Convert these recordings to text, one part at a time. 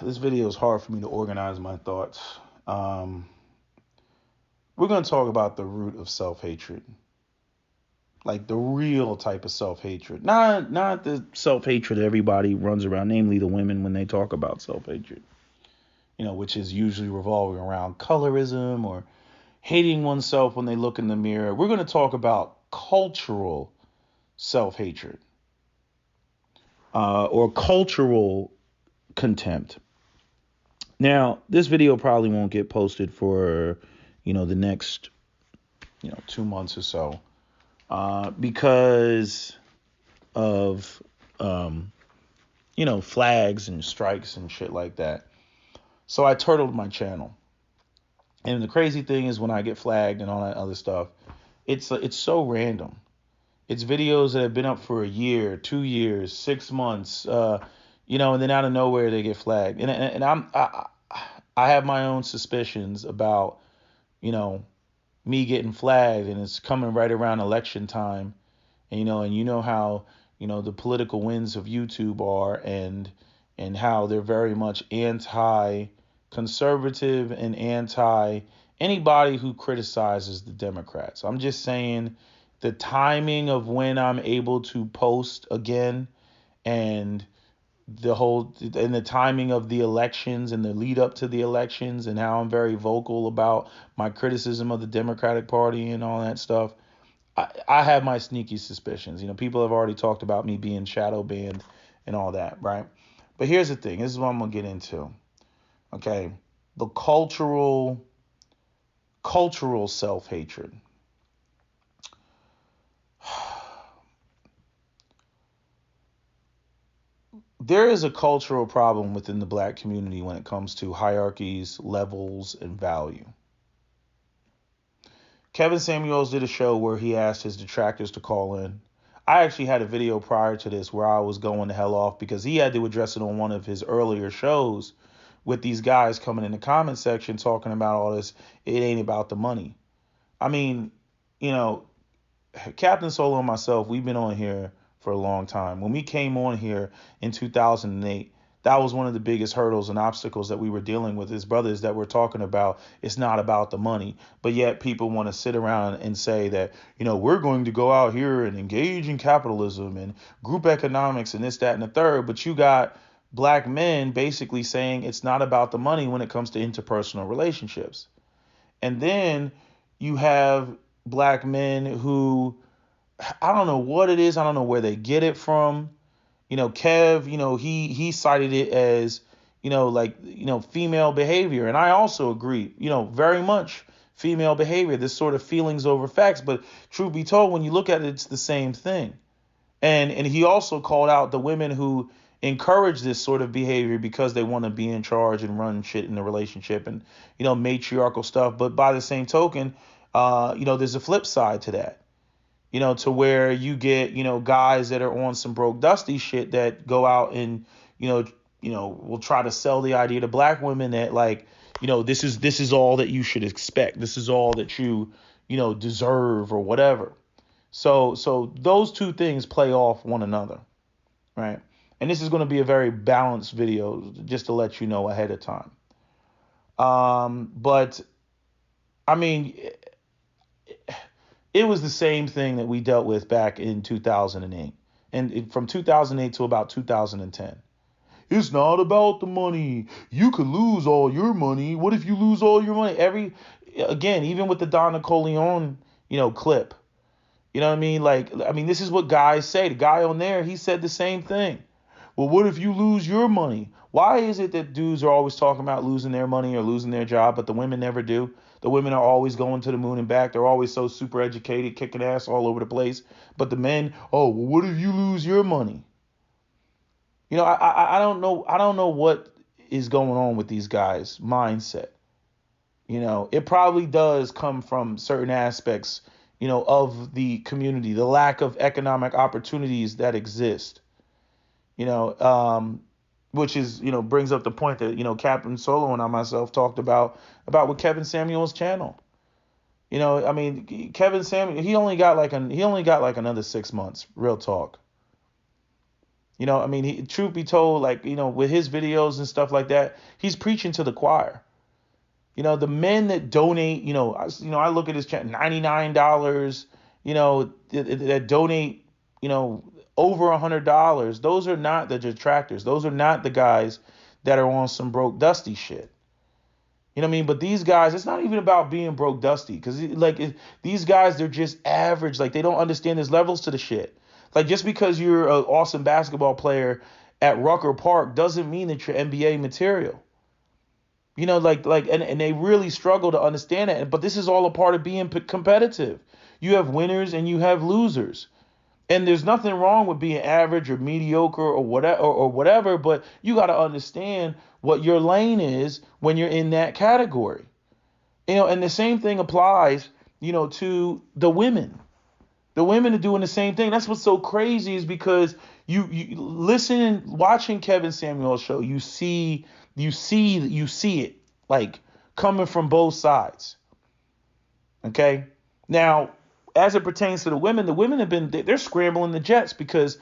This video is hard for me to organize my thoughts. Um, we're going to talk about the root of self-hatred, like the real type of self-hatred, not the self-hatred everybody runs around, namely the women when they talk about self-hatred. Which is usually revolving around colorism or hating oneself when they look in the mirror. We're going to talk about cultural self-hatred or cultural contempt. Now, this video probably won't get posted for, the next, 2 months or so, because of, flags and strikes and shit like that. So I turtled my channel. And the crazy thing is when I get flagged and all that other stuff, it's so random. It's videos that have been up for a year, 2 years, 6 months, and then out of nowhere they get flagged. And I have my own suspicions about, me getting flagged, and it's coming right around election time. And how, the political winds of YouTube are, and how they're very much anti-conservative and anti anybody who criticizes the Democrats. I'm just saying the timing of when I'm able to post again, and the timing of the elections and the lead up to the elections, and how I'm very vocal about my criticism of the Democratic Party and all that stuff. I have my sneaky suspicions. People have already talked about me being shadow banned and all that, right? But here's the thing. This is what I'm going to get into. Okay. The cultural self-hatred. There is a cultural problem within the black community when it comes to hierarchies, levels, and value. Kevin Samuels did a show where he asked his detractors to call in. I actually had a video prior to this where I was going the hell off because he had to address it on one of his earlier shows with these guys coming in the comment section talking about all this. It ain't about the money. I mean, Captain Solo and myself, we've been on here for a long time. When we came on here in 2008, that was one of the biggest hurdles and obstacles that we were dealing with as brothers that we're talking about. It's not about the money, but yet people want to sit around and say that, we're going to go out here and engage in capitalism and group economics and this, that, and the third. But you got black men basically saying it's not about the money when it comes to interpersonal relationships. And then you have black men who, I don't know what it is. I don't know where they get it from. Kev, he cited it as, female behavior. And I also agree, very much female behavior, this sort of feelings over facts. But truth be told, when you look at it, it's the same thing. And he also called out the women who encourage this sort of behavior because they want to be in charge and run shit in the relationship and, matriarchal stuff. But by the same token, there's a flip side to that. To where you get, guys that are on some broke dusty shit that go out and, will try to sell the idea to black women that this is all that you should expect. This is all that you deserve or whatever. So those two things play off one another. Right. And this is going to be a very balanced video just to let you know ahead of time. But I mean, it was the same thing that we dealt with back in 2008 and from 2008 to about 2010. It's not about the money. You could lose all your money. What if you lose all your money? Even with the Don Corleone, clip, what I mean? This is what guys say. The guy on there, he said the same thing. Well, what if you lose your money? Why is it that dudes are always talking about losing their money or losing their job, but the women never do? The women are always going to the moon and back. They're always so super educated, kicking ass all over the place. But the men, oh, well, what if you lose your money? I don't know. I don't know what is going on with these guys' mindset. It probably does come from certain aspects, of the community, the lack of economic opportunities that exist. Which is, brings up the point that, Captain Solo and I myself talked about with Kevin Samuel's channel. Kevin Samuel, he only got like another 6 months, real talk. I mean, truth be told, like, with his videos and stuff like that, he's preaching to the choir. The men that donate, I look at his channel, $99, that donate, over $100. Those are not the detractors. Those are not the guys that are on some broke dusty shit. You know what I mean? But these guys, it's not even about being broke dusty, because these guys, they're just average. Like, they don't understand there's levels to the shit. Like, just because you're an awesome basketball player at Rucker Park doesn't mean that you're NBA material. And they really struggle to understand it. But this is all a part of being competitive. You have winners and you have losers. And there's nothing wrong with being average or mediocre or whatever, but you got to understand what your lane is when you're in that category. And the same thing applies, to the women. The women are doing the same thing. That's what's so crazy, is because you listen, watching Kevin Samuel's show, you see it, like, coming from both sides. Okay? Now, as it pertains to the women they're scrambling the jets, because,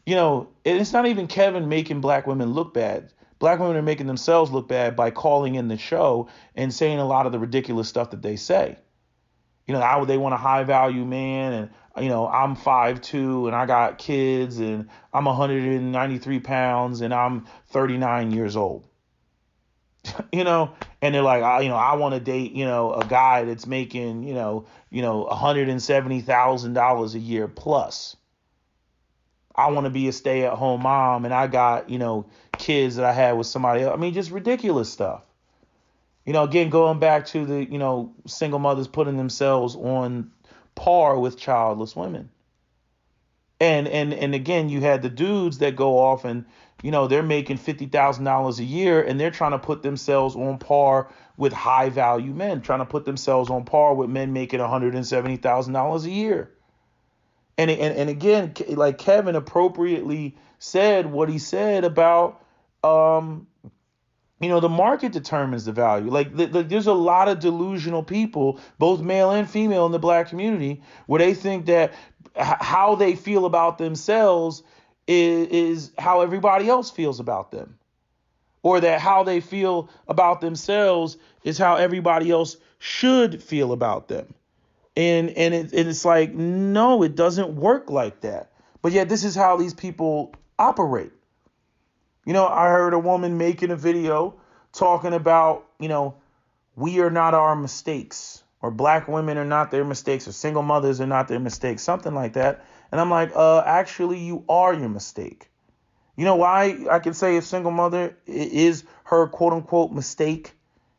it's not even Kevin making black women look bad. Black women are making themselves look bad by calling in the show and saying a lot of the ridiculous stuff that they say. They want a high value man, and, I'm 5'2" and I got kids, and I'm 193 pounds and I'm 39 years old. And they're like, I want to date, a guy that's making, $170,000 a year plus. I want to be a stay-at-home mom, and I got, kids that I had with somebody else. I mean, just ridiculous stuff. Again, going back to the, single mothers putting themselves on par with childless women. And again, you had the dudes that go off and, they're making $50,000 a year, and they're trying to put themselves on par with high value men, trying to put themselves on par with men making $170,000 a year. And again, like, Kevin appropriately said what he said about, the market determines the value. Like, there's a lot of delusional people, both male and female, in the black community, where they think that how they feel about themselves is how everybody else feels about them, or that how they feel about themselves is how everybody else should feel about them. And it's like, no, it doesn't work like that. But yet this is how these people operate. I heard a woman making a video talking about, we are not our mistakes, or black women are not their mistakes, or single mothers are not their mistakes, something like that. And I'm like, actually, you are your mistake. You know why I can say a single mother is her quote unquote mistake?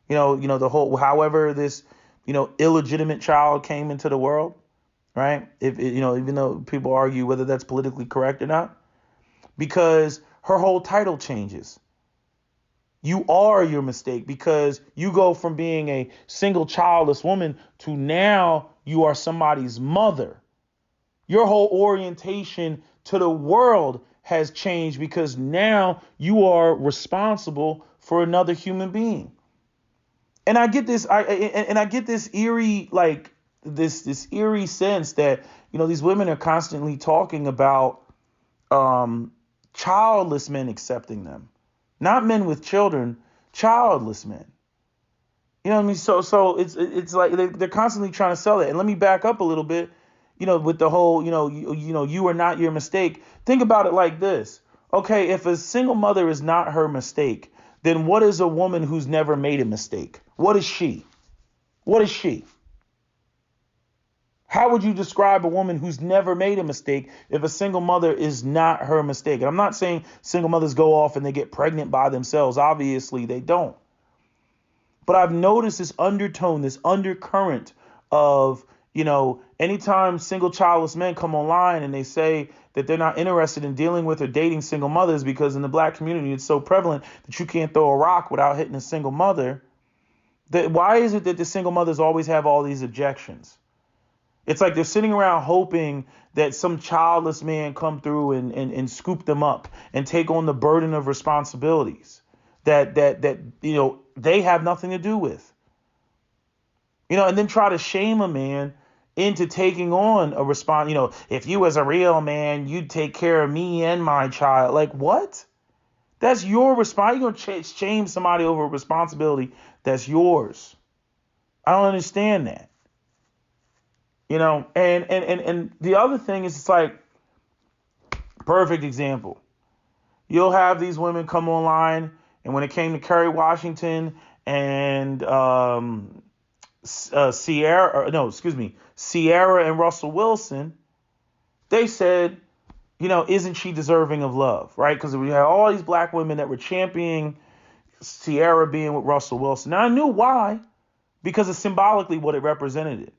The whole, however this, illegitimate child came into the world, right? Even though people argue whether that's politically correct or not, because her whole title changes. You are your mistake, because you go from being a single childless woman to now you are somebody's mother. Your whole orientation to the world has changed, because now you are responsible for another human being. And I get this, I get this eerie, like, this eerie sense that, these women are constantly talking about childless men accepting them. Not men with children, childless men. You know what I mean? So it's like they're constantly trying to sell it. And let me back up a little bit, with the whole, you are not your mistake. Think about it like this. Okay, if a single mother is not her mistake, then what is a woman who's never made a mistake? What is she? What is she? How would you describe a woman who's never made a mistake if a single mother is not her mistake? And I'm not saying single mothers go off and they get pregnant by themselves. Obviously, they don't. But I've noticed this undertone, this undercurrent of, anytime single childless men come online and they say that they're not interested in dealing with or dating single mothers, because in the black community, it's so prevalent that you can't throw a rock without hitting a single mother. Why is it that the single mothers always have all these objections? It's like they're sitting around hoping that some childless man come through and scoop them up and take on the burden of responsibilities that they have nothing to do with. And then try to shame a man, into taking on a response. If you was a real man, you'd take care of me and my child. Like, what? That's your response. You're going to shame somebody over a responsibility that's yours. I don't understand that. And the other thing is, it's like, perfect example. You'll have these women come online, and when it came to Kerry Washington and Ciara and Russell Wilson, they said, isn't she deserving of love, right? Because we had all these black women that were championing Ciara being with Russell Wilson. And I knew why, because of symbolically what it represented.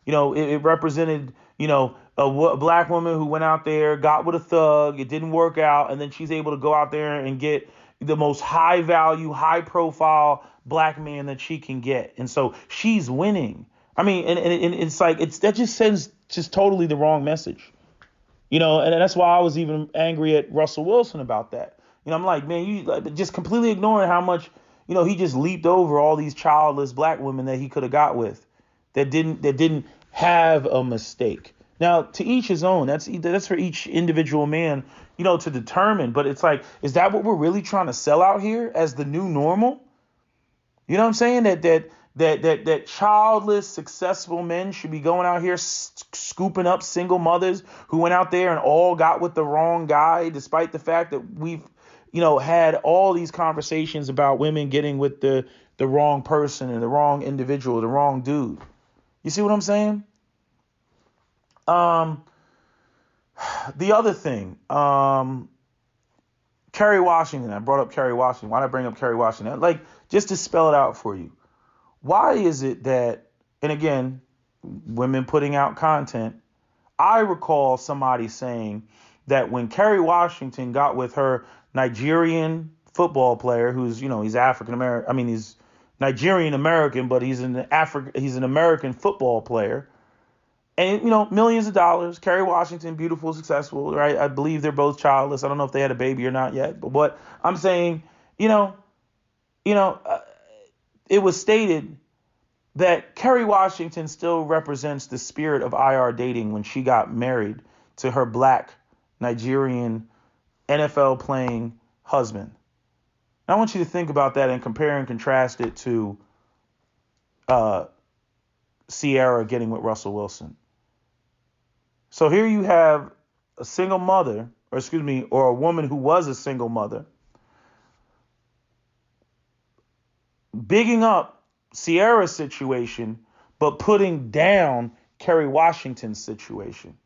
It represented, a black woman who went out there, got with a thug, it didn't work out, and then she's able to go out there and get the most high value, high profile black man that she can get. And so she's winning. I mean, and it's like, that just sends just totally the wrong message. And that's why I was even angry at Russell Wilson about that. I'm like, man, you just completely ignoring how much, he just leaped over all these childless black women that he could have got with that didn't have a mistake. Now, to each his own. That's for each individual man, to determine. But it's like, is that what we're really trying to sell out here as the new normal? You know what I'm saying? That childless, successful men should be going out here scooping up single mothers who went out there and all got with the wrong guy, despite the fact that we've, had all these conversations about women getting with the wrong person and the wrong individual, the wrong dude. You see what I'm saying? The other thing, Kerry Washington. I brought up Kerry Washington. Why did I bring up Kerry Washington? Like, just to spell it out for you. Why is it that, and again, women putting out content, I recall somebody saying that when Kerry Washington got with her Nigerian football player, who's, he's African American, I mean, he's Nigerian American, but he's an American football player. And, millions of dollars. Kerry Washington, beautiful, successful, right? I believe they're both childless. I don't know if they had a baby or not yet. But what I'm saying, it was stated that Kerry Washington still represents the spirit of IR dating when she got married to her black Nigerian NFL playing husband. And I want you to think about that and compare and contrast it to Ciara getting with Russell Wilson. So here you have a single mother, or a woman who was a single mother, bigging up Ciara's situation, but putting down Kerry Washington's situation.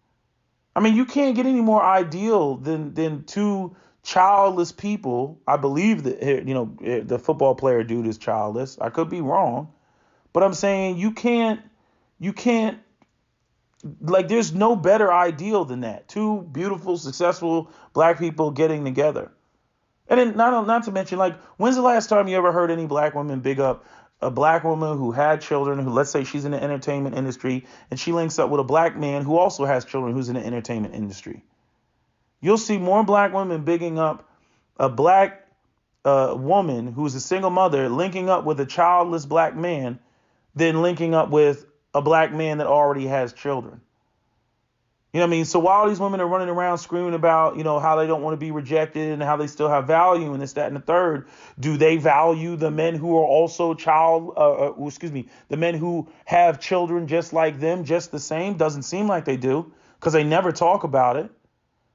I mean, you can't get any more ideal than two childless people. I believe that, the football player dude is childless. I could be wrong, but I'm saying you can't, like, there's no better ideal than that. Two beautiful, successful black people getting together. And then not to mention, like, when's the last time you ever heard any black woman big up a black woman who had children, who, let's say she's in the entertainment industry, and she links up with a black man who also has children who's in the entertainment industry? You'll see more black women bigging up a black woman who's a single mother linking up with a childless black man than linking up with a black man that already has children. You know what I mean? So while these women are running around screaming about, how they don't want to be rejected and how they still have value and this, that, and the third, do they value the men who are also the men who have children just like them, just the same? Doesn't seem like they do, because they never talk about it.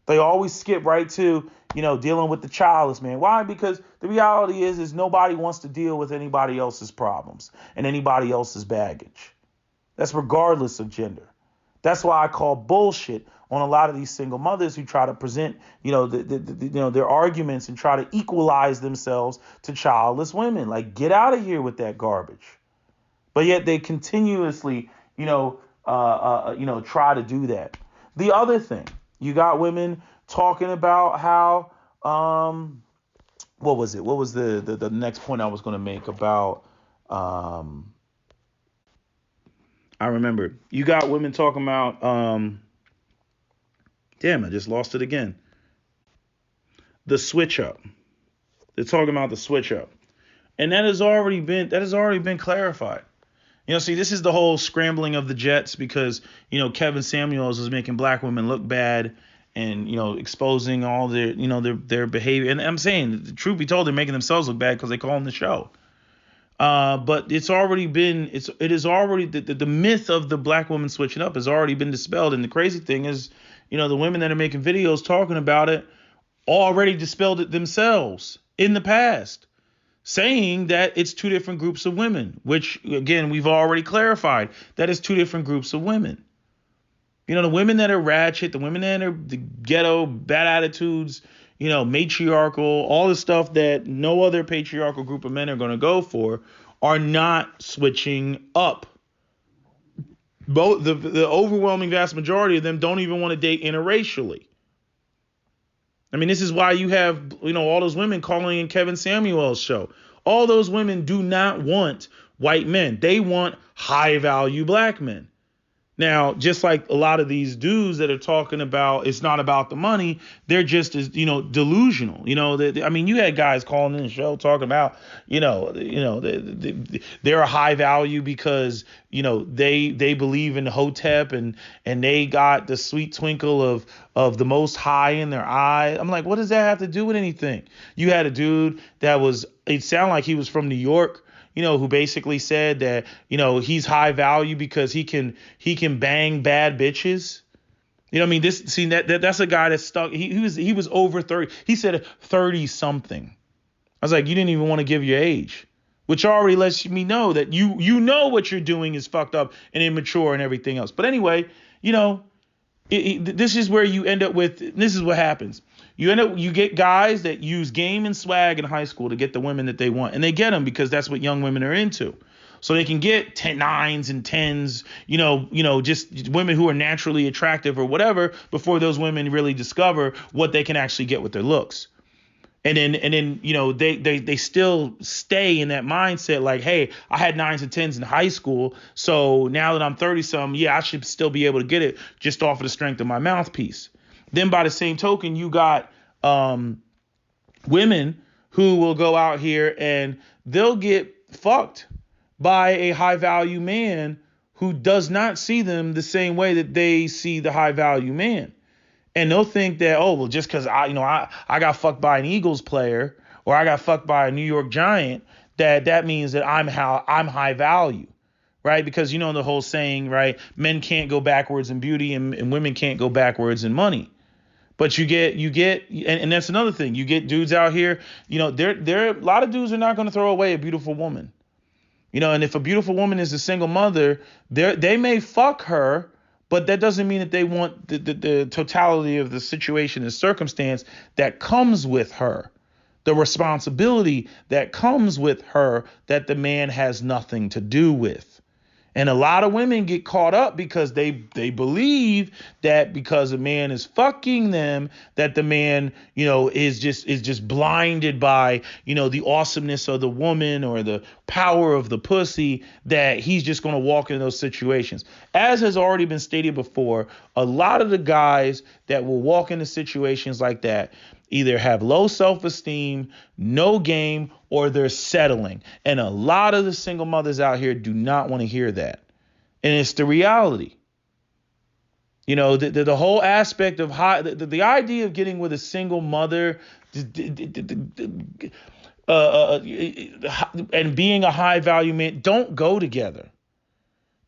They always skip right to, dealing with the childless man. Why? Because the reality is nobody wants to deal with anybody else's problems and anybody else's baggage. That's regardless of gender. That's why I call bullshit on a lot of these single mothers who try to present, their arguments and try to equalize themselves to childless women. Like, get out of here with that garbage. But yet they continuously, try to do that. The other thing, you got women talking about how, what was it? What was the next point I was going to make about, I remember. You got women talking about, damn, I just lost it again. The switch up. They're talking about the switch up. And that has already been clarified. See, this is the whole scrambling of the Jets because, Kevin Samuels was making black women look bad and, exposing all their behavior. And I'm saying, the truth be told, they're making themselves look bad because they call them the show. But it is already the myth of the black woman switching up has already been dispelled. And the crazy thing is, the women that are making videos talking about it already dispelled it themselves in the past, saying that it's two different groups of women, which, again, we've already clarified that it's two different groups of women. The women that are ratchet, the women that are the ghetto, bad attitudes, matriarchal, all the stuff that no other patriarchal group of men are going to go for, are not switching up. Both the overwhelming vast majority of them don't even want to date interracially. I mean, this is why you have, all those women calling in Kevin Samuel's show. All those women do not want white men. They want high value black men. Now, just like a lot of these dudes that are talking about it's not about the money, they're just as, delusional. You had guys calling in the show talking about, they're a high value because, they believe in Hotep and they got the sweet twinkle of the Most High in their eye. I'm like, what does that have to do with anything? You had a dude it sounded like he was from New York, who basically said that, he's high value because he can bang bad bitches. That's a guy that's stuck. He was over 30. He said 30 something. I was like, you didn't even want to give your age, which already lets me know that you know what you're doing is fucked up and immature and everything else. But anyway, this is where you end up with. This is what happens. You get guys that use game and swag in high school to get the women that they want, and they get them because that's what young women are into. So they can get 9s and 10s, just women who are naturally attractive or whatever before those women really discover what they can actually get with their looks. And then they still stay in that mindset like, hey, I had 9s and 10s in high school, so now that I'm 30-something, yeah, I should still be able to get it just off of the strength of my mouthpiece. Then by the same token, you got women who will go out here and they'll get fucked by a high value man who does not see them the same way that they see the high value man. And they'll think that, oh, well, just because I got fucked by an Eagles player or I got fucked by a New York Giant, that means that I'm high value. Right? Because the whole saying, right? Men can't go backwards in beauty and women can't go backwards in money. But you get, and that's another thing. You get dudes out here, a lot of dudes are not going to throw away a beautiful woman. And if a beautiful woman is a single mother, they may fuck her, but that doesn't mean that they want the totality of the situation and circumstance that comes with her, the responsibility that comes with her that the man has nothing to do with. And a lot of women get caught up because they believe that because a man is fucking them, that the man, is just blinded by, the awesomeness of the woman or the power of the pussy, that he's just going to walk into those situations. As has already been stated before, a lot of the guys that will walk into situations like that either have low self-esteem, no game, or they're settling. And a lot of the single mothers out here do not want to hear that. And it's the reality. The whole aspect of the idea of getting with a single mother and being a high value man don't go together.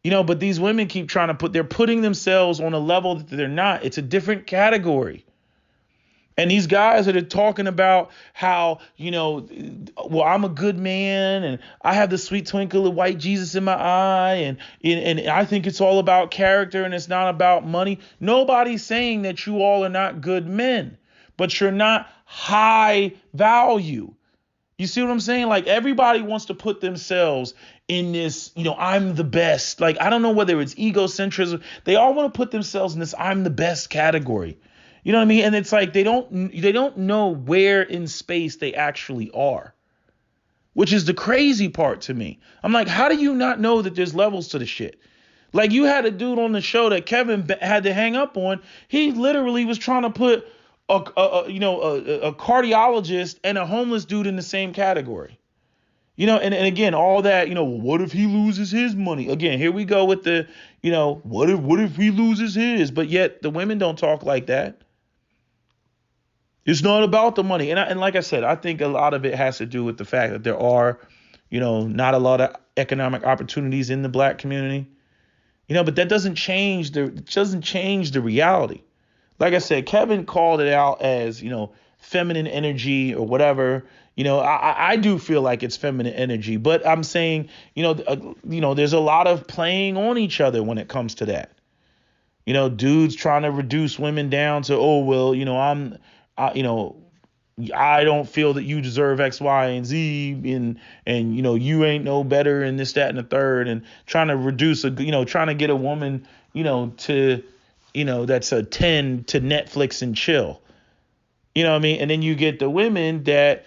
But these women keep trying to they're putting themselves on a level that they're not. It's a different category. And these guys that are talking about how, well, I'm a good man and I have the sweet twinkle of white Jesus in my eye and I think it's all about character and it's not about money. Nobody's saying that you all are not good men, but you're not high value. You see what I'm saying? Like everybody wants to put themselves in this, I'm the best. Like, I don't know whether it's egocentrism. They all want to put themselves in this I'm the best category. You know what I mean? And it's like they don't know where in space they actually are, which is the crazy part to me. I'm like, how do you not know that there's levels to the shit? Like you had a dude on the show that Kevin had to hang up on. He literally was trying to put a cardiologist and a homeless dude in the same category. And again, all that, what if he loses his money? Again, here we go with the, what if he loses his? But yet the women don't talk like that. It's not about the money. And like I said, I think a lot of it has to do with the fact that there are, not a lot of economic opportunities in the black community. But that doesn't change the reality. Like I said, Kevin called it out as, feminine energy or whatever. I do feel like it's feminine energy, but I'm saying, there's a lot of playing on each other when it comes to that. Dudes trying to reduce women down to, oh, well, I don't feel that you deserve X, Y, and Z, and you ain't no better, and this, that, and the third, and trying to reduce trying to get a woman, to, that's a 10 to Netflix and chill. You know what I mean? And then you get the women that,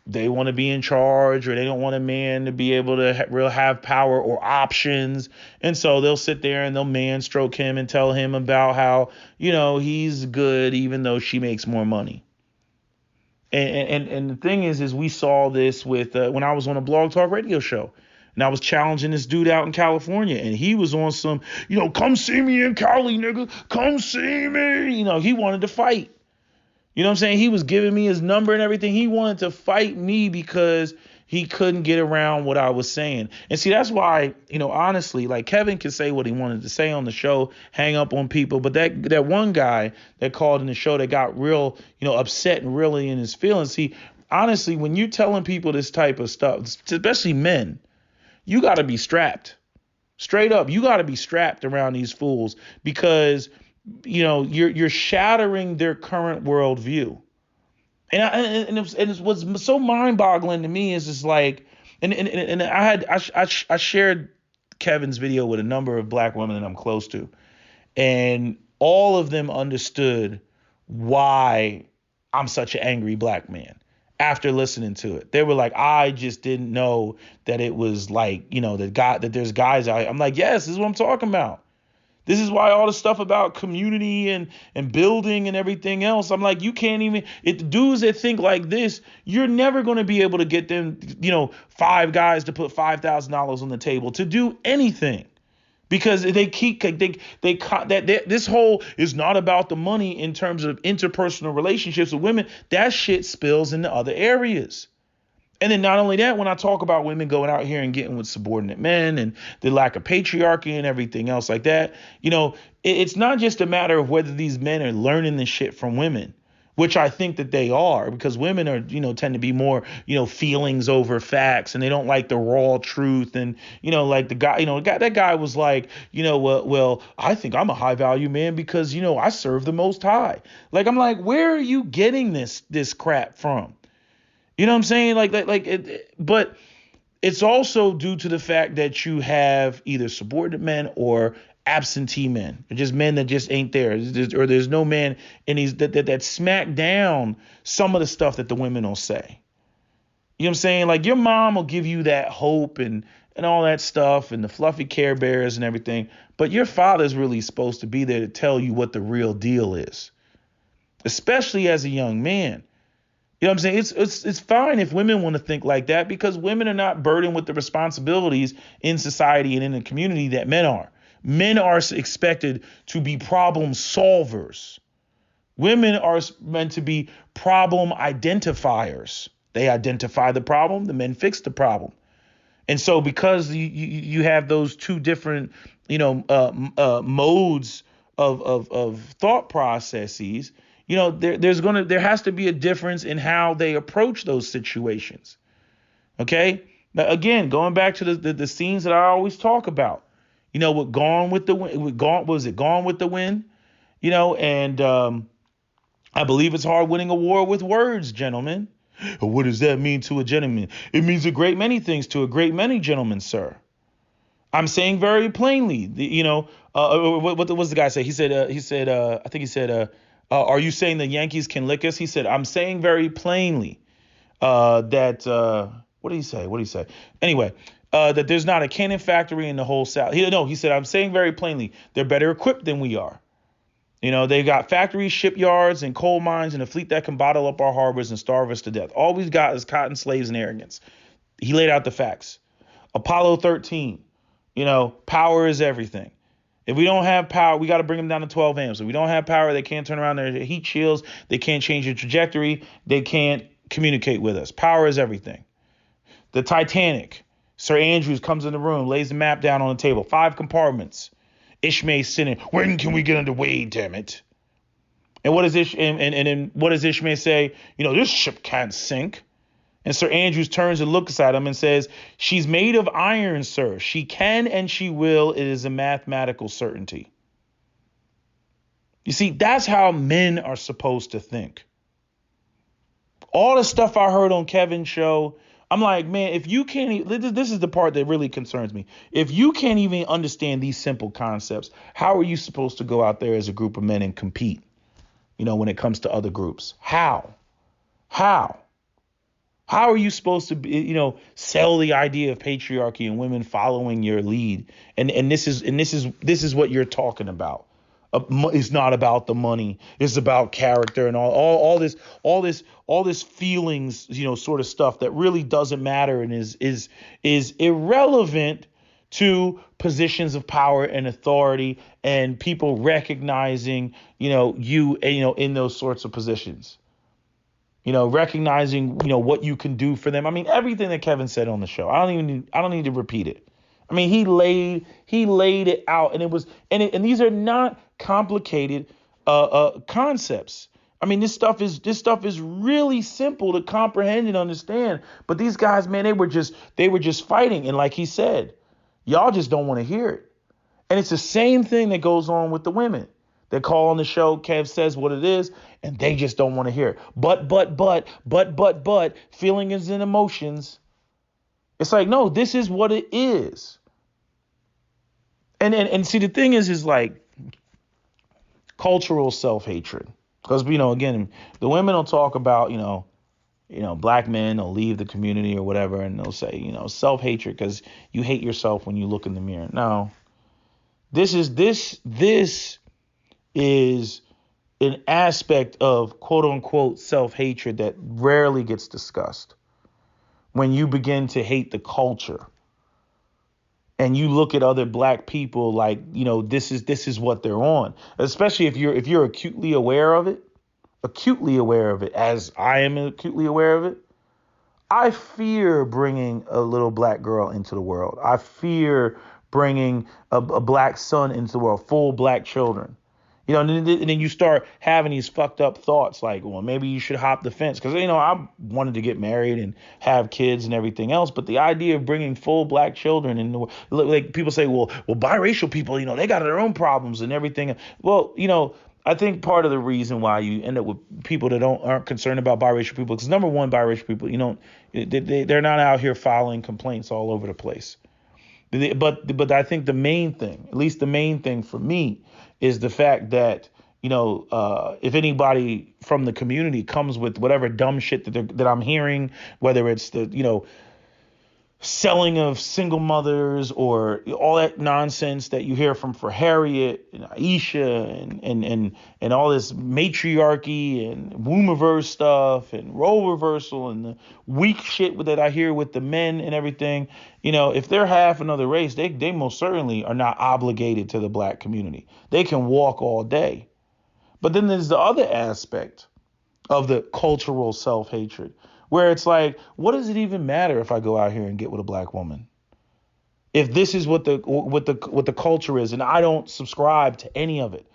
they want to be in charge, or they don't want a man to be able to have power or options. And so they'll sit there and they'll man stroke him and tell him about how, he's good, even though she makes more money. And the thing is we saw this with when I was on a Blog Talk Radio show. And I was challenging this dude out in California, and he was on some, come see me in Cali, nigga. Come see me. He wanted to fight. You know what I'm saying? He was giving me his number and everything. He wanted to fight me because he couldn't get around what I was saying. And see, that's why, honestly, like, Kevin can say what he wanted to say on the show, hang up on people. But that one guy that called in the show that got real, upset and really in his feelings. See, honestly, when you're telling people this type of stuff, especially men, you got to be strapped. Straight up, you got to be strapped around these fools, because you're shattering their current worldview. And what's so mind-boggling to me is just like, and I shared Kevin's video with a number of black women that I'm close to, and all of them understood why I'm such an angry black man after listening to it. They were like, I just didn't know that it was like, that there's guys out here. I'm like, yes, this is what I'm talking about. This is why all the stuff about community and building and everything else, I'm like, you can't even, dudes that think like this, you're never going to be able to get them, 5 guys to put $5,000 on the table to do anything, because they keep, this whole is not about the money in terms of interpersonal relationships with women. That shit spills into other areas. And then not only that, when I talk about women going out here and getting with subordinate men and the lack of patriarchy and everything else like that, it's not just a matter of whether these men are learning this shit from women, which I think that they are, because women are, tend to be more, feelings over facts, and they don't like the raw truth. And, like the guy, that guy was like, well, I think I'm a high value man because, I serve the Most High. Like, I'm like, where are you getting this crap from? You know what I'm saying? But it's also due to the fact that you have either subordinate men or absentee men, or just men that just ain't there, or there's no man in these that smack down some of the stuff that the women will say. You know what I'm saying? Like, your mom will give you that hope and all that stuff and the fluffy Care Bears and everything, but your father's really supposed to be there to tell you what the real deal is, especially as a young man. You know what I'm saying? It's fine if women want to think like that, because women are not burdened with the responsibilities in society and in the community that men are. Men are expected to be problem solvers. Women are meant to be problem identifiers. They identify the problem, the men fix the problem. And so because you have those two different, modes of thought processes, there has to be a difference in how they approach those situations. Okay. Now, again, going back to the scenes that I always talk about, with Gone with the Wind, Gone with the Wind, and I believe it's hard winning a war with words, gentlemen. What does that mean to a gentleman? It means a great many things to a great many gentlemen, sir. I'm saying very plainly, what was the guy say? He said, I think he said, are you saying the Yankees can lick us? He said, I'm saying very plainly that, what did he say? Anyway, that there's not a cannon factory in the whole South. He said, I'm saying very plainly, they're better equipped than we are. They've got factories, shipyards, and coal mines, and a fleet that can bottle up our harbors and starve us to death. All we've got is cotton slaves and arrogance. He laid out the facts. Apollo 13, power is everything. If we don't have power, we got to bring them down to 12 amps. If we don't have power, they can't turn around their heat shields. They can't change the trajectory. They can't communicate with us. Power is everything. The Titanic. Sir Andrews comes in the room, lays the map down on the table. 5 compartments. Ishmael's sitting. When can we get underway, damn it? And what does what does Ishmael say? This ship can't sink. And Sir Andrews turns and looks at him and says, she's made of iron, sir. She can and she will. It is a mathematical certainty. You see, that's how men are supposed to think. All the stuff I heard on Kevin's show, I'm like, man, if you can't, this is the part that really concerns me. If you can't even understand these simple concepts, how are you supposed to go out there as a group of men and compete, when it comes to other groups? How? How are you supposed to, sell the idea of patriarchy and women following your lead? And this is what you're talking about. It's not about the money. It's about character and all this feelings, sort of stuff that really doesn't matter and is irrelevant to positions of power and authority and people recognizing, you in those sorts of positions. Recognizing, what you can do for them. I mean, everything that Kevin said on the show, I don't need to repeat it. I mean, he laid it out, and these are not complicated concepts. I mean, this stuff is really simple to comprehend and understand. But these guys, man, they were just fighting. And like he said, y'all just don't want to hear it. And it's the same thing that goes on with the women. They call on the show, Kev says what it is, and they just don't want to hear it. But, feelings and emotions. It's like, no, this is what it is. And see, the thing is like cultural self-hatred. Because, again, the women will talk about, black men will leave the community or whatever, and they'll say, self-hatred because you hate yourself when you look in the mirror. No, this is an aspect of quote unquote self-hatred that rarely gets discussed. When you begin to hate the culture and you look at other black people like, this is what they're on, especially if you're acutely aware of it, as I am acutely aware of it. I fear bringing a little black girl into the world. I fear bringing a black son into the world, full black children. And then you start having these fucked up thoughts like, well, maybe you should hop the fence. Because, I wanted to get married and have kids and everything else. But the idea of bringing full black children in the world, like people say, well, biracial people, they got their own problems and everything. Well, I think part of the reason why you end up with people that aren't concerned about biracial people, because number one, biracial people, they're not out here filing complaints all over the place. But I think the main thing, at least the main thing for me, is the fact that, if anybody from the community comes with whatever dumb shit that I'm hearing, whether it's the, selling of single mothers or all that nonsense that you hear from for Harriet and Aisha and all this matriarchy and wombiverse stuff and role reversal and the weak shit that I hear with the men and everything, if they're half another race, they most certainly are not obligated to the black community. They can walk all day. But then there's the other aspect of the cultural self-hatred, where it's like, what does it even matter if I go out here and get with a black woman? If this is what the culture is, and I don't subscribe to any of it.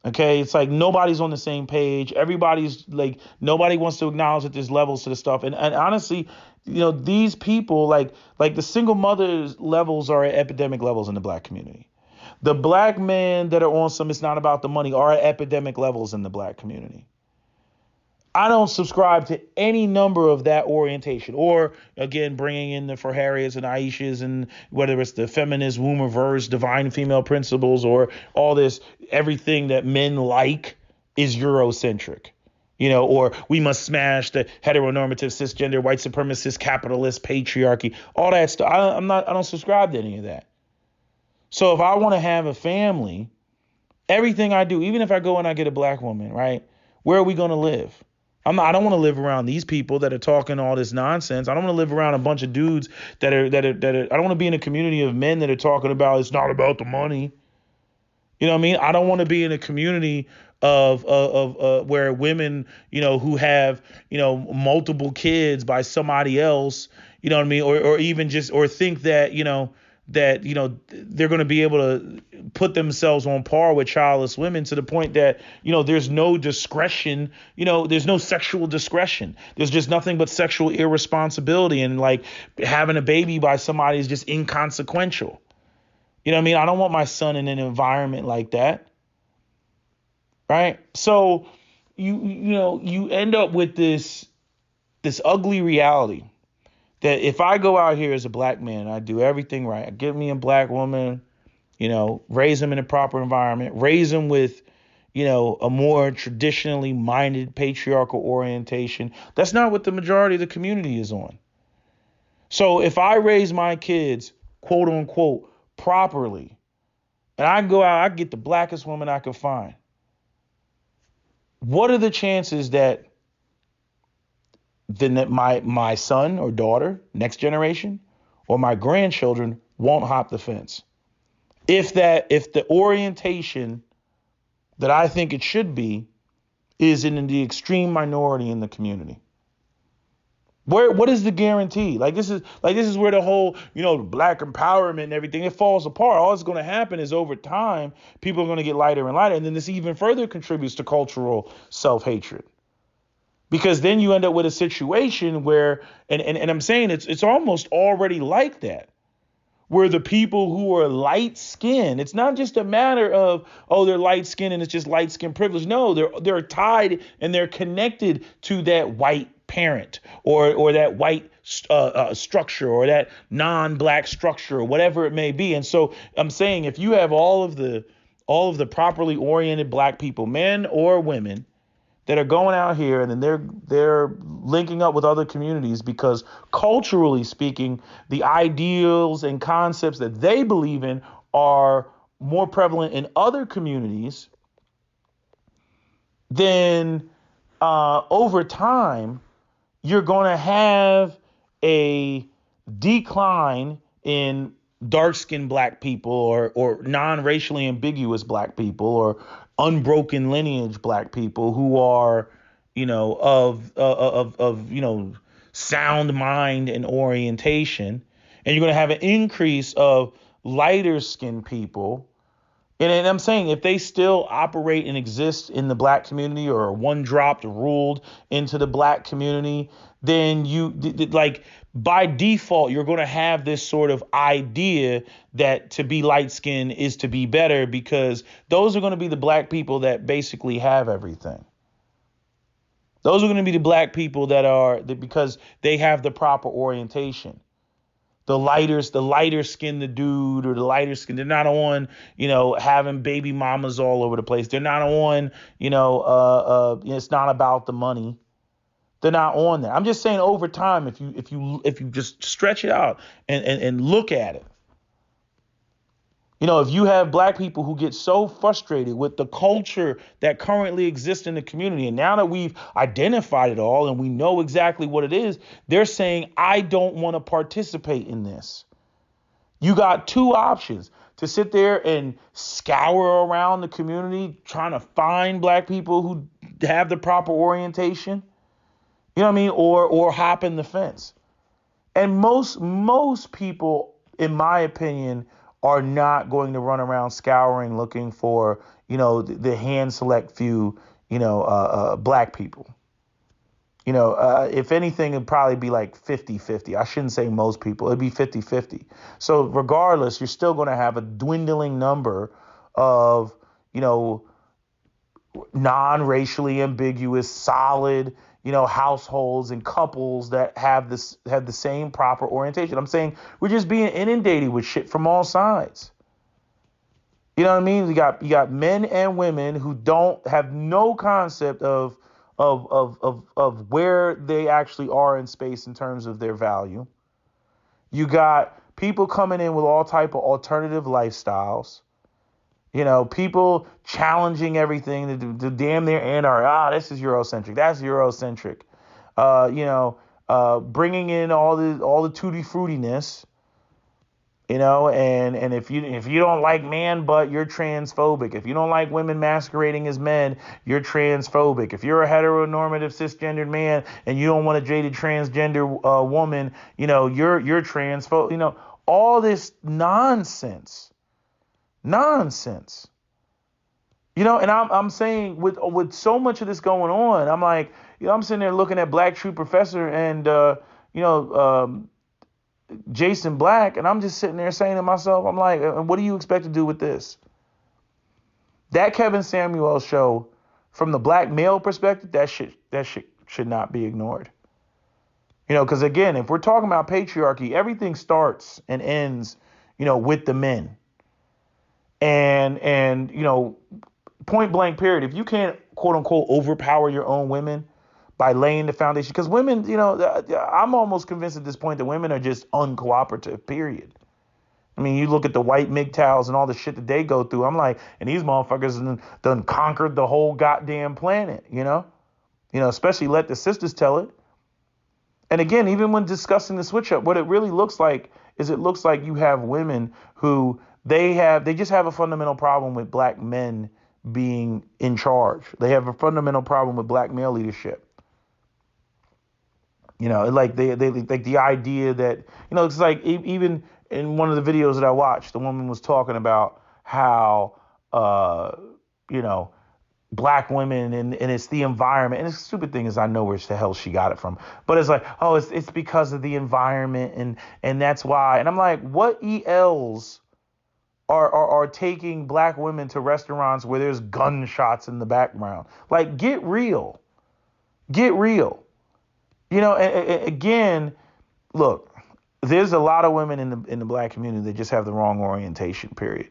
Okay, it's like nobody's on the same page. Everybody's like, nobody wants to acknowledge that there's levels to the stuff. And honestly, these people like the single mothers levels are at epidemic levels in the black community. The black men that are on some it's not about the money are at epidemic levels in the black community. I don't subscribe to any number of that orientation, or again, bringing in the for Harriets and Aishas, and whether it's the feminist, wombiverse, divine female principles, or all this, everything that men like is Eurocentric, or we must smash the heteronormative, cisgender, white supremacist, capitalist, patriarchy, all that stuff. I don't subscribe to any of that. So if I want to have a family, everything I do, even if I go and I get a black woman, right, where are we going to live? I don't want to live around these people that are talking all this nonsense. I don't want to live around a bunch of dudes I don't want to be in a community of men that are talking about it's not about the money. You know what I mean? I don't want to be in a community of where women, who have, multiple kids by somebody else, you know what I mean? Or even just, or think that, they're going to be able to put themselves on par with childless women to the point that, there's no discretion, there's no sexual discretion. There's just nothing but sexual irresponsibility, and like having a baby by somebody is just inconsequential. You know what I mean? I don't want my son in an environment like that. Right. So you end up with this ugly reality that if I go out here as a black man, I do everything right. I get me a black woman, raise them in a proper environment, raise them with, a more traditionally minded patriarchal orientation. That's not what the majority of the community is on. So if I raise my kids, quote unquote, properly, and I go out, I get the blackest woman I could find, what are the chances that my son or daughter, next generation, or my grandchildren won't hop the fence? If the orientation that I think it should be is in the extreme minority in the community. What is the guarantee? Like this is where the whole, black empowerment and everything, it falls apart. All that's going to happen is over time, people are going to get lighter and lighter. And then this even further contributes to cultural self-hatred. Because then you end up with a situation where, and I'm saying it's almost already like that, where the people who are light skinned, it's not just a matter of, oh, they're light skinned and it's just light skin privilege. No, they're tied and they're connected to that white parent or that white structure or that non-black structure or whatever it may be. And so I'm saying if you have all of the properly oriented black people, men or women, that are going out here and then they're linking up with other communities because culturally speaking, the ideals and concepts that they believe in are more prevalent in other communities, then over time, you're going to have a decline in dark-skinned black people or non-racially ambiguous black people or unbroken lineage black people who are, of sound mind and orientation. And you're going to have an increase of lighter skinned people. And I'm saying if they still operate and exist in the black community or are one dropped ruled into the black community, then like by default, you're going to have this sort of idea that to be light skinned is to be better because those are going to be the black people that basically have everything. Those are going to be the black people because they have the proper orientation. The lighter skin the dude or the lighter skin, they're not on, having baby mamas all over the place. They're not on, it's not about the money. They're not on that. I'm just saying over time, if you just stretch it out and look at it. If you have black people who get so frustrated with the culture that currently exists in the community, and now that we've identified it all and we know exactly what it is, they're saying, I don't want to participate in this. You got two options: to sit there and scour around the community trying to find black people who have the proper orientation, you know what I mean, or hop in the fence. And most people, in my opinion, are not going to run around scouring looking for, the hand select few, black people. If anything, it'd probably be like 50-50. I shouldn't say most people. It'd be 50-50. So regardless, you're still going to have a dwindling number of, non-racially ambiguous, solid, households and couples that have the same proper orientation. I'm saying we're just being inundated with shit from all sides. You know what I mean? You got men and women who don't have no concept of where they actually are in space in terms of their value. You got people coming in with all type of alternative lifestyles. People challenging everything to damn near this is Eurocentric, that's Eurocentric. Bringing in all the tutti fruitiness, and if you don't like man butt, you're transphobic. If you don't like women masquerading as men, you're transphobic. If you're a heteronormative cisgendered man and you don't want a jaded transgender woman, you're transphobic. All this nonsense. And I'm saying with so much of this going on, I'm like, I'm sitting there looking at Black True Professor and Jason Black, and I'm just sitting there saying to myself, I'm like, what do you expect to do with this? That Kevin Samuel show, from the black male perspective, that shit should not be ignored. Because again, if we're talking about patriarchy, everything starts and ends, with the men. And point blank period. If you can't quote unquote overpower your own women by laying the foundation, because women, I'm almost convinced at this point that women are just uncooperative, period. I mean, you look at the white MGTOWs and all the shit that they go through. I'm like, and these motherfuckers done conquered the whole goddamn planet, especially let the sisters tell it. And again, even when discussing the switch up, what it really looks like is you have women who they just have a fundamental problem with black men being in charge. They have a fundamental problem with black male leadership. Like they like the idea that, it's like even in one of the videos that I watched, the woman was talking about how, black women and it's the environment. And the stupid thing is, I know where the hell she got it from, but it's like, oh, it's because of the environment and that's why. And I'm like, what ELs are taking black women to restaurants where there's gunshots in the background? Like, get real. Again, look, there's a lot of women in the black community that just have the wrong orientation, period.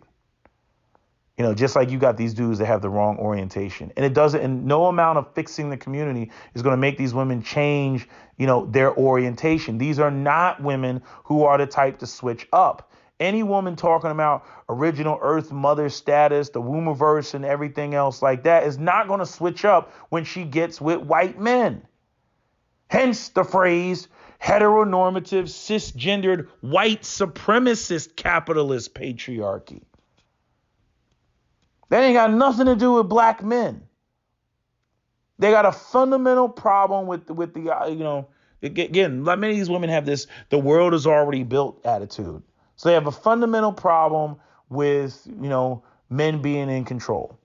Just like you got these dudes that have the wrong orientation. And no amount of fixing the community is going to make these women change, their orientation. These are not women who are the type to switch up. Any woman talking about original Earth mother status, the wombiverse and everything else like that is not going to switch up when she gets with white men. Hence the phrase heteronormative, cisgendered, white supremacist capitalist patriarchy. That ain't got nothing to do with black men. They got a fundamental problem with the, again, many of these women have this, the world is already built attitude. So they have a fundamental problem with, men being in control,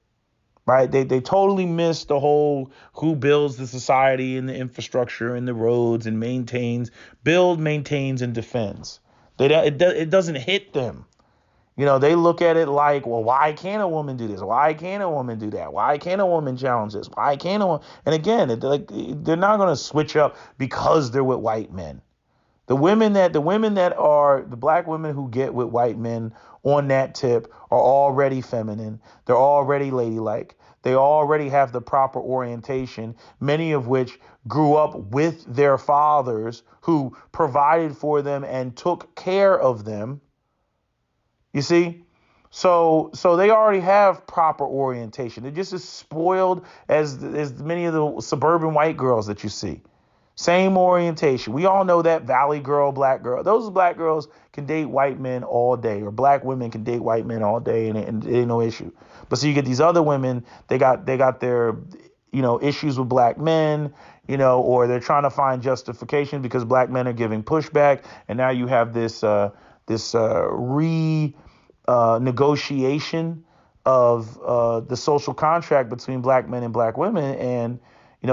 right? They totally miss the whole who builds the society and the infrastructure and the roads and maintains, and defends. It doesn't hit them. They look at it like, well, why can't a woman do this? Why can't a woman do that? Why can't a woman challenge this? Why can't a woman? And again, they're not going to switch up because they're with white men. The black women who get with white men on that tip are already feminine. They're already ladylike. They already have the proper orientation, many of which grew up with their fathers who provided for them and took care of them. You see? So they already have proper orientation. They're just as spoiled as many of the suburban white girls that you see. Same orientation. We all know that valley girl, black girl. Those black girls can date white men all day, or black women can date white men all day, and it ain't no issue. But so you get these other women, they got their, issues with black men, or they're trying to find justification because black men are giving pushback, and now you have this negotiation of the social contract between black men and black women, and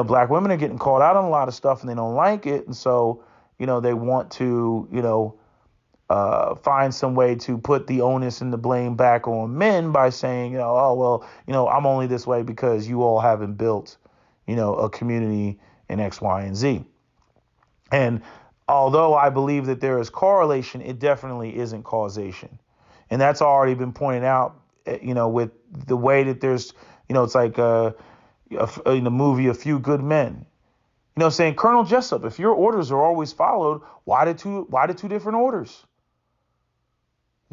black women are getting called out on a lot of stuff and they don't like it. And so, they want to, find some way to put the onus and the blame back on men by saying, oh, well, I'm only this way because you all haven't built, a community in X, Y, and Z. And although I believe that there is correlation, it definitely isn't causation. And that's already been pointed out, with the way that there's, it's like, in the movie A Few Good Men, saying, Colonel Jessup, if your orders are always followed, why the two different orders?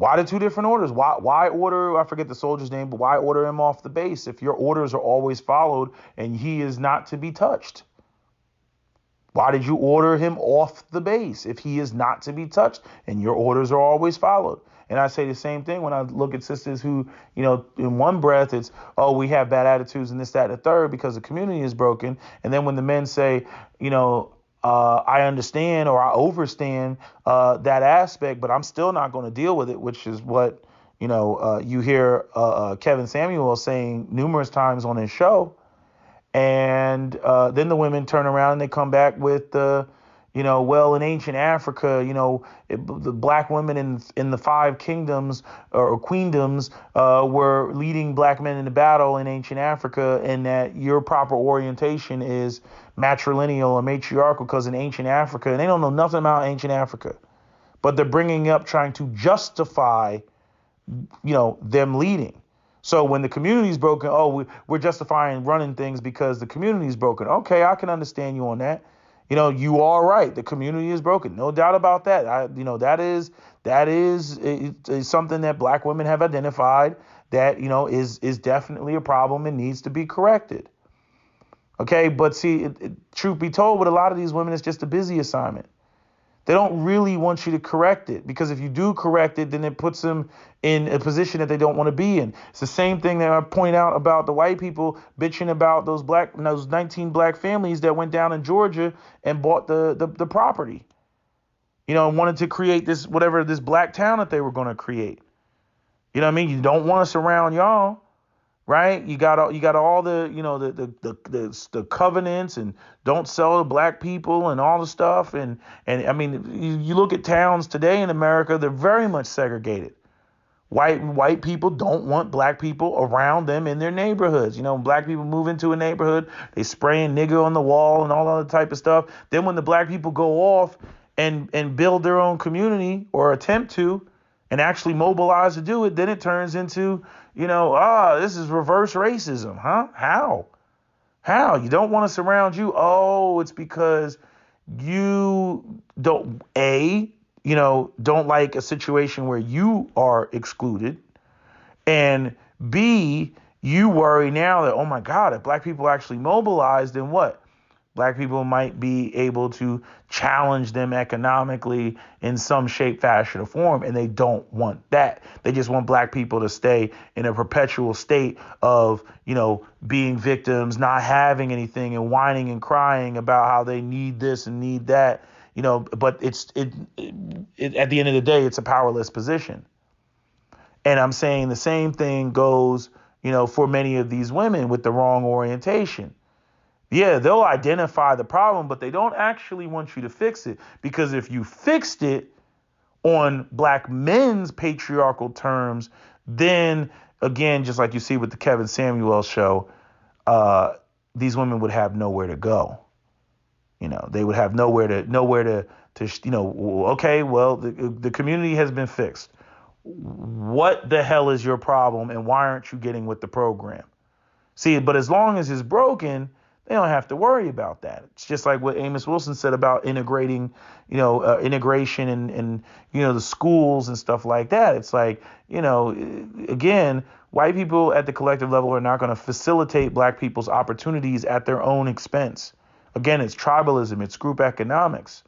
Why the two different orders? Why order, I forget the soldier's name, but why order him off the base if your orders are always followed and he is not to be touched? Why did you order him off the base if he is not to be touched and your orders are always followed? And I say the same thing when I look at sisters who, in one breath it's, oh, we have bad attitudes and this, that, and the third because the community is broken. And then when the men say, I understand or I overstand that aspect, but I'm still not going to deal with it, which is what, you hear Kevin Samuel saying numerous times on his show. And then the women turn around and they come back with well, in ancient Africa, the black women in the five kingdoms or queendoms were leading black men into battle in ancient Africa, and that your proper orientation is matrilineal or matriarchal because in ancient Africa, and they don't know nothing about ancient Africa, but they're bringing up trying to justify, them leading. So when the community is broken, we're justifying running things because the community is broken. Okay, I can understand you on that. You are right. The community is broken. No doubt about that. That is something that black women have identified that, is definitely a problem and needs to be corrected. Okay, but see, truth be told, with a lot of these women, it's just a busy assignment. They don't really want you to correct it because if you do correct it, then it puts them in a position that they don't want to be in. It's the same thing that I point out about the white people bitching about those 19 black families that went down in Georgia and bought the property, and wanted to create this black town that they were going to create. You know what I mean? You don't want us around y'all. Right? You got all the, the covenants and don't sell to black people and all the stuff. And I mean, you look at towns today in America, they're very much segregated. White people don't want black people around them in their neighborhoods. When black people move into a neighborhood, they spraying nigger on the wall and all other type of stuff. Then when the black people go off and build their own community or attempt to and actually mobilize to do it, then it turns into, this is reverse racism, huh? How? You don't want us around you? Oh, it's because you don't like a situation where you are excluded. And B, you worry now that, oh my God, if black people actually mobilize, then what? Black people might be able to challenge them economically in some shape, fashion, or form, and they don't want that. They just want black people to stay in a perpetual state of, being victims, not having anything, and whining and crying about how they need this and need that. But at the end of the day, it's a powerless position. And I'm saying the same thing goes, for many of these women with the wrong orientation. Yeah, they'll identify the problem, but they don't actually want you to fix it. Because if you fixed it on black men's patriarchal terms, then again, just like you see with the Kevin Samuel show, these women would have nowhere to go. They would have nowhere to okay, well, the community has been fixed. What the hell is your problem, and why aren't you getting with the program? See, but as long as it's broken, they don't have to worry about that. It's just like what Amos Wilson said about integrating, integration and the schools and stuff like that. It's like, again, white people at the collective level are not going to facilitate black people's opportunities at their own expense. Again, it's tribalism, it's group economics.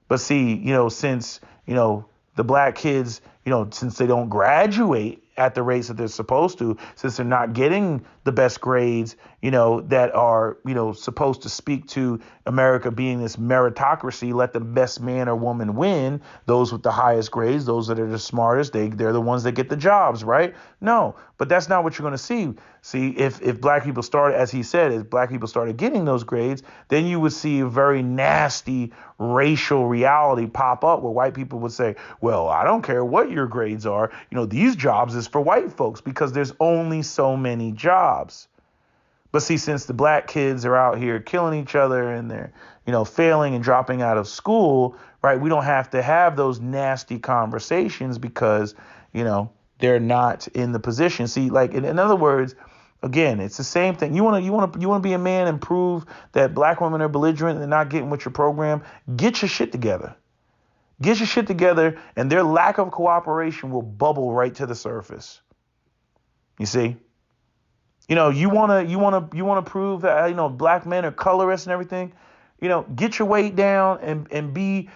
But see, since, the black kids, since they don't graduate at the rates that they're supposed to, since they're not getting the best grades, that are, supposed to speak to America being this meritocracy, let the best man or woman win, those with the highest grades, those that are the smartest, they're the ones that get the jobs, right? No, but that's not what you're going to see. See, if black people started, as he said, if black people started getting those grades, then you would see a very nasty racial reality pop up where white people would say, well, I don't care what your grades are. These jobs is for white folks because there's only so many jobs. But see, since the black kids are out here killing each other and they're, failing and dropping out of school, right, we don't have to have those nasty conversations because, they're not in the position. See, like, in other words, again, it's the same thing. You want to be a man and prove that black women are belligerent and they're not getting with your program. Get your shit together. Get your shit together, and their lack of cooperation will bubble right to the surface. You see? You wanna prove that black men are colorists and everything. Get your weight down and be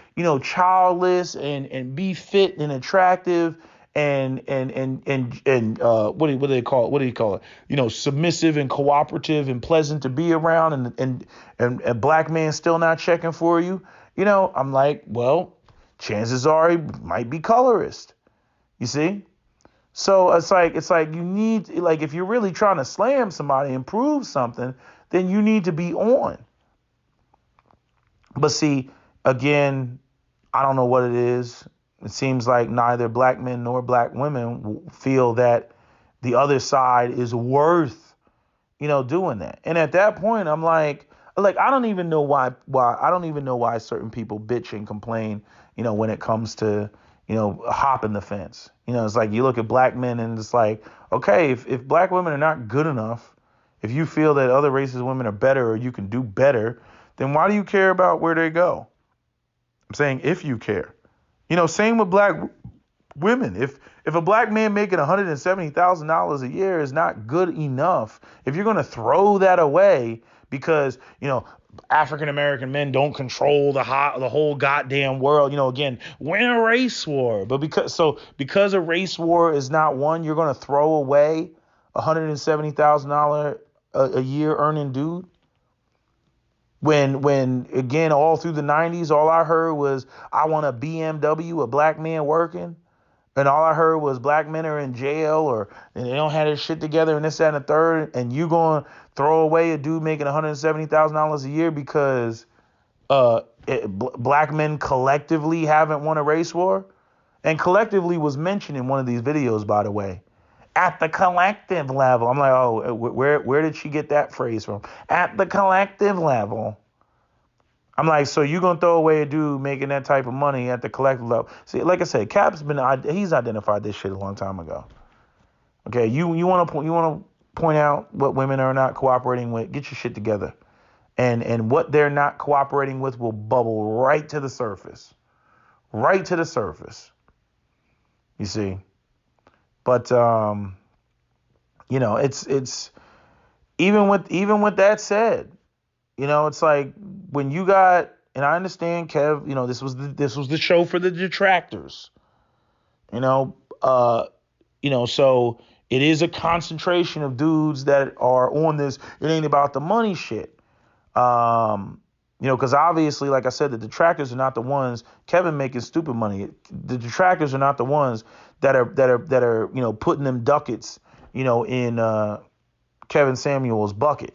childless and be fit and attractive and what do they call it? What do you call it? Submissive and cooperative and pleasant to be around, and black men still not checking for you. I'm like, well, chances are he might be colorist. You see? So it's like you need, like, if you're really trying to slam somebody and prove something, then you need to be on. But see, again, I don't know what it is. It seems like neither black men nor black women feel that the other side is worth, doing that. And at that point, I'm like I don't even know why I don't even know why certain people bitch and complain, when it comes to, hopping the fence. It's like you look at black men and it's like, okay, if black women are not good enough, if you feel that other races women are better or you can do better, then why do you care about where they go? I'm saying if you care. Same with black women. If a black man making $170,000 a year is not good enough, if you're going to throw that away because, African American men don't control the whole goddamn world. Again, win a race war. But because a race war is not won, you're going to throw away $170,000 a year earning dude. When again, all through the 90s, all I heard was, I want a BMW, a black man working. And all I heard was black men are in jail and they don't have their shit together and this, that, and the third. And you going to throw away a dude making $170,000 a year because black men collectively haven't won a race war? And collectively was mentioned in one of these videos, by the way. At the collective level. I'm like, oh, where did she get that phrase from? At the collective level. I'm like, so you gonna throw away a dude making that type of money at the collective level? See, like I said, he's identified this shit a long time ago. Okay, you want to point out what women are not cooperating with? Get your shit together, and what they're not cooperating with will bubble right to the surface, right to the surface. You see, but it's even with that said. It's like when you got, and I understand, Kev, this was the show for the detractors. So it is a concentration of dudes that are on this. It ain't about the money shit. Because obviously, like I said, the detractors are not the ones, Kevin making stupid money. The detractors are not the ones that are putting them ducats, in Kevin Samuel's bucket.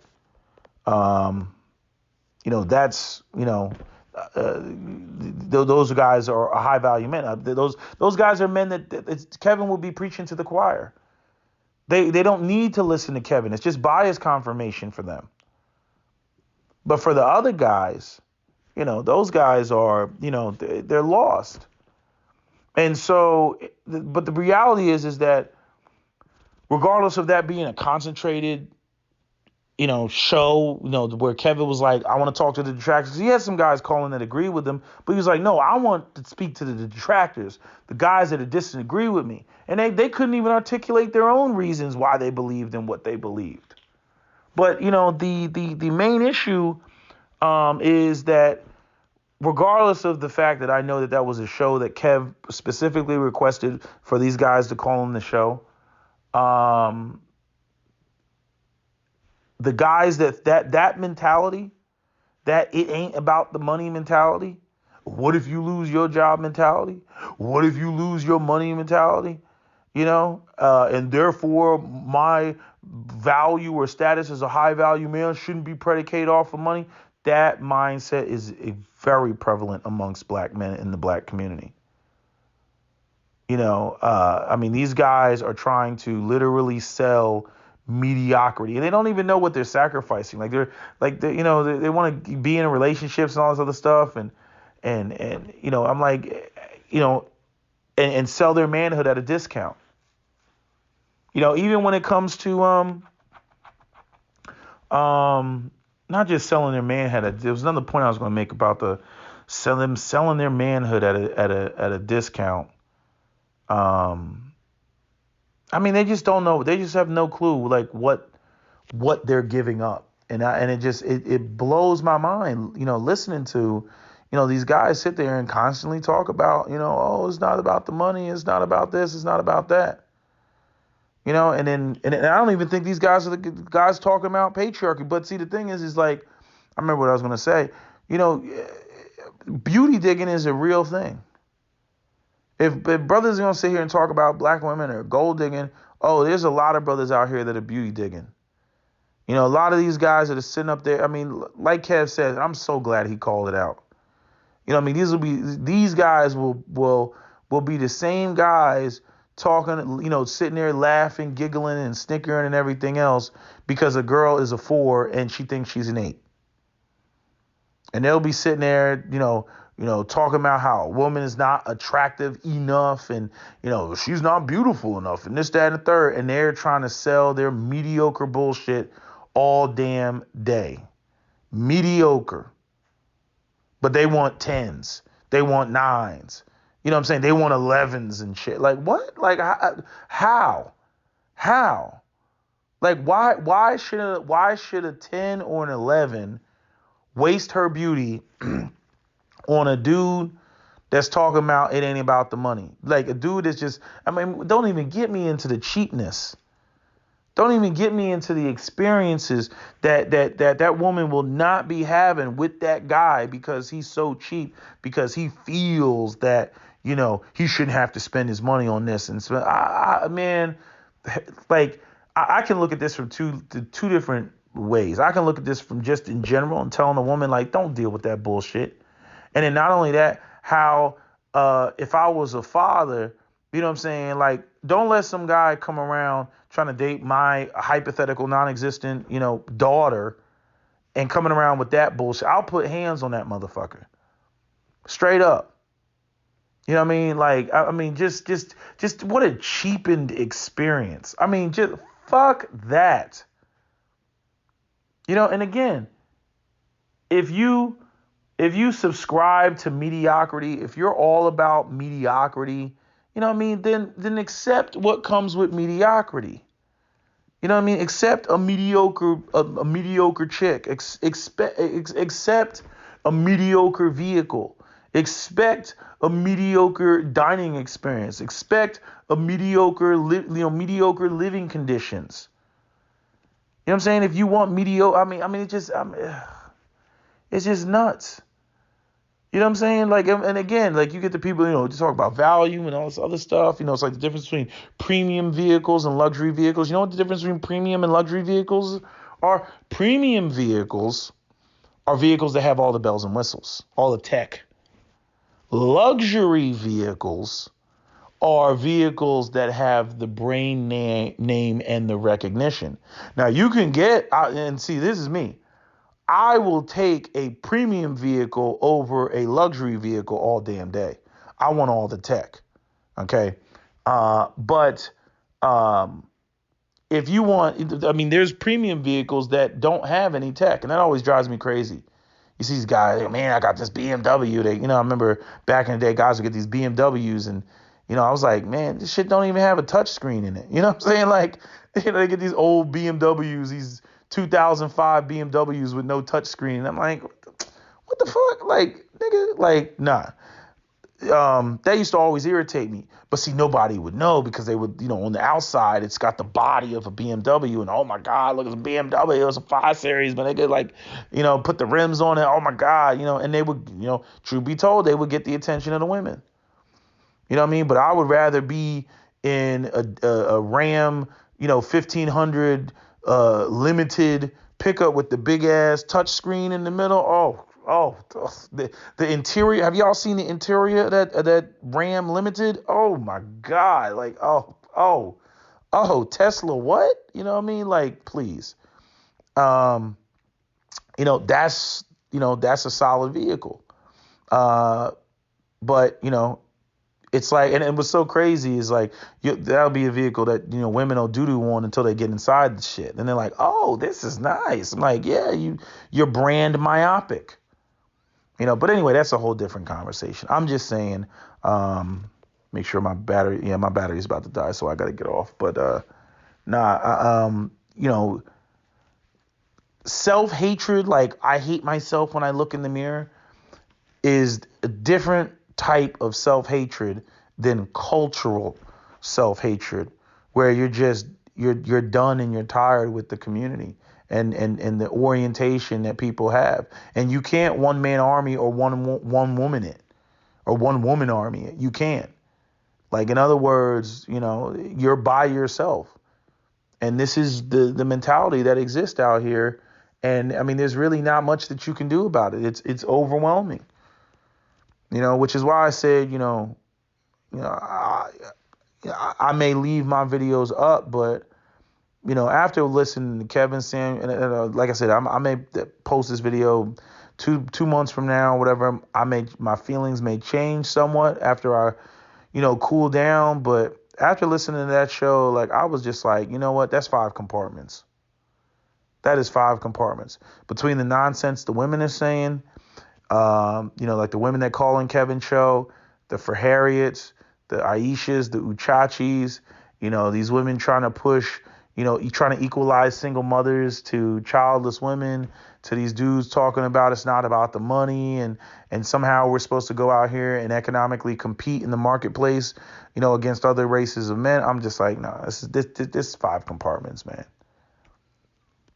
That's, those guys are high value men. Those guys are men that Kevin will be preaching to the choir. They don't need to listen to Kevin. It's just bias confirmation for them. But for the other guys, those guys are, they're lost. And so, but the reality is that regardless of that being a concentrated show, where Kevin was like, I want to talk to the detractors. He had some guys calling that agree with him, but he was like, no, I want to speak to the detractors, the guys that disagree with me. And they couldn't even articulate their own reasons why they believed in what they believed. But, the main issue is that regardless of the fact that I know that was a show that Kev specifically requested for these guys to call in the show, the guys that mentality, that it ain't about the money mentality. What if you lose your job mentality? What if you lose your money mentality? And therefore my value or status as a high value male shouldn't be predicated off of money. That mindset is very prevalent amongst black men in the black community. These guys are trying to literally sell mediocrity, and they don't even know what they're sacrificing. They want to be in relationships and all this other stuff, and I'm like, and sell their manhood at a discount. Even when it comes to not just selling their manhood. There was another point I was going to make about the selling their manhood at a discount. Um, I mean, they just don't know. They just have no clue like what they're giving up, and it blows my mind. Listening to these guys sit there and constantly talk about oh, it's not about the money, it's not about this, it's not about that. And I don't even think these guys are the guys talking about patriarchy. But see, the thing is like, I remember what I was gonna say. Beauty digging is a real thing. If brothers are gonna sit here and talk about black women or gold digging, oh, there's a lot of brothers out here that are beauty digging. A lot of these guys that are sitting up there. I mean, like Kev said, I'm so glad he called it out. I mean, these guys will be the same guys talking, sitting there laughing, giggling, and snickering and everything else because a girl is a 4 and she thinks she's an 8. And they'll be sitting there, talking about how a woman is not attractive enough and, she's not beautiful enough and this, that, and the third. And they're trying to sell their mediocre bullshit all damn day. Mediocre. But they want 10s. They want 9s. You know what I'm saying? They want 11s and shit. Like, what? Like, how? How? Like, why should a 10 or an 11 waste her beauty on a dude that's talking about it ain't about the money? Like, a dude that's just, I mean, don't even get me into the cheapness. Don't even get me into the experiences that woman will not be having with that guy because he's so cheap, because he feels that, he shouldn't have to spend his money on this. And so, man, like, I can look at this from two different ways. I can look at this from just in general and telling a woman, like, don't deal with that bullshit. And then not only that, how if I was a father, you know what I'm saying? Like, don't let some guy come around trying to date my hypothetical non-existent, daughter and coming around with that bullshit. I'll put hands on that motherfucker. Straight up. You know what I mean? Like, I mean, just what a cheapened experience. I mean, just fuck that. And again, if you subscribe to mediocrity, if you're all about mediocrity, you know what I mean, then accept what comes with mediocrity. You know what I mean? Accept a mediocre chick. Accept a mediocre vehicle. Expect a mediocre dining experience. Expect a mediocre living conditions. You know what I'm saying? If you want mediocre, I mean, it's just nuts. You know what I'm saying? Like, and again, like, you get the people, to talk about value and all this other stuff. It's like the difference between premium vehicles and luxury vehicles. You know what the difference between premium and luxury vehicles are? Premium vehicles are vehicles that have all the bells and whistles, all the tech. Luxury vehicles are vehicles that have the brand name and the recognition. Now, you can get, and see, this is me. I will take a premium vehicle over a luxury vehicle all damn day. I want all the tech. Okay. But if you want, I mean, there's premium vehicles that don't have any tech, and that always drives me crazy. You see these guys, man, I got this BMW. I remember back in the day, guys would get these BMWs, and, I was like, man, this shit don't even have a touch screen in it. You know what I'm saying? Like, they get these old BMWs, these 2005 BMWs with no touch screen. I'm like, what the fuck? Like, nigga, like, nah. That used to always irritate me. But see, nobody would know because they would, on the outside, it's got the body of a BMW. And oh my God, look, it's a BMW. It was a 5 Series, but they could, like, put the rims on it. Oh my God, and they would, truth be told, they would get the attention of the women. You know what I mean? But I would rather be in a Ram, 1500 limited pickup with the big ass touch screen in the middle. The interior. Have y'all seen the interior of that Ram Limited? Oh my God! Like, oh, Tesla. What? You know what I mean? Like, please. That's a solid vehicle. But it's like, and what's so crazy is like, that'll be a vehicle that, women will doo-doo on until they get inside the shit. And they're like, oh, this is nice. I'm like, yeah, you're brand myopic. But anyway, that's a whole different conversation. I'm just saying, make sure my battery is about to die, so I got to get off. But nah, self-hatred, like I hate myself when I look in the mirror, is a different type of self-hatred than cultural self-hatred, where you're done and you're tired with the community and the orientation that people have. And you can't one man army or one woman it, or one woman army it. You can't. Like, in other words, you're by yourself. And this is the mentality that exists out here. And I mean, there's really not much that you can do about it. It's overwhelming. Which is why I said, I may leave my videos up, but after listening to Kevin Sam, and like I said, I may post this video two months from now, whatever. My feelings may change somewhat after I, cool down. But after listening to that show, like, I was just like, you know what? That's 5 compartments. That is 5 compartments between the nonsense the women are saying, like the women that call in Kevin's show, the Harriets, the Aishas, the Uchachis, these women trying to push, trying to equalize single mothers to childless women, to these dudes talking about it's not about the money, and somehow we're supposed to go out here and economically compete in the marketplace, against other races of men. I'm just like, no, this is 5 compartments, man.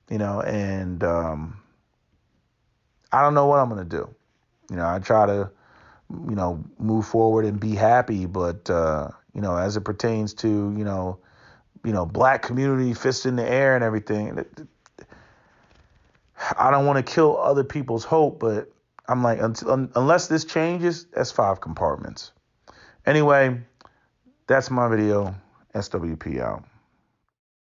And I don't know what I'm going to do. I try to, move forward and be happy, but, as it pertains to, black community, fists in the air and everything, I don't want to kill other people's hope, but I'm like, unless this changes, that's 5 compartments. Anyway, that's my video. SWP out.